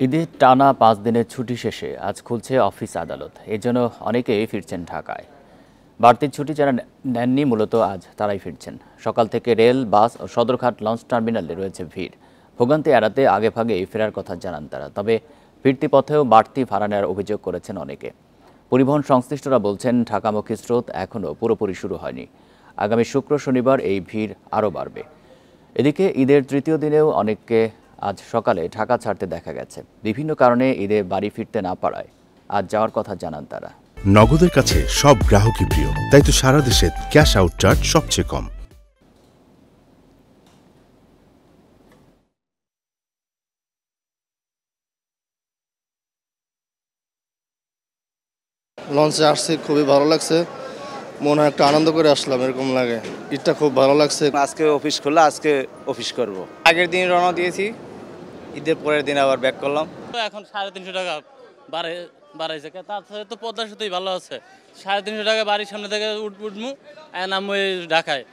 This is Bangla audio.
ঈদের টানা ৫ দিনের ছুটি শেষে আজ খুলছে অফিস আদালত। এজন্য অনেকেই ফিরছেন ঢাকায়। বাড়তি ছুটি যারা নেননি মূলত আজ তারাই ফিরছেন। সকাল থেকে রেল, বাস ও সদরঘাট লঞ্চ টার্মিনালে রয়েছে ভিড়। ভোগান্তি এড়াতে আগেভাগেই ফেরার কথা জানান তারা। তবে ফিরতি পথেও বাড়তি ভাড়া নেওয়ার অভিযোগ করেছেন অনেকে। পরিবহন সংশ্লিষ্টরা বলছেন ঢাকামুখী স্রোত এখনও পুরোপুরি শুরু হয়নি। আগামী শুক্র শনিবার এই ভিড় আরও বাড়বে। এদিকে ঈদের তৃতীয় দিনেও অনেককে আজ সকালে ঢাকা ছাড়তে দেখা গেছে। বিভিন্ন কারণে ঈদে বাড়ি ফিরতে না পারায় আজ যাওয়ার কথা জানান তারা। নগদের কাছে সব গ্রাহকই প্রিয়, তাই তো সারা দেশে ক্যাশ আউট চার্জ সবচেয়ে কম। লঞ্চে আসছি, খুবই ভালো লাগছে। মনে হয় একটা আনন্দ করে আসলাম এরকম লাগে। ঈদটা খুব ভালো লাগছে। আজকে অফিস খুললে আজকে অফিস করব। আগের দিন রওনা দিয়েছি, ঈদের পরের দিন আবার ব্যাক করলাম। এখন 350 টাকা বাড়াইছে, তার সাথে তো পদ্মা সেতুই ভালো আছে। 350 টাকা বাড়ির সামনে থেকে উঠবো নামবো ঢাকায়।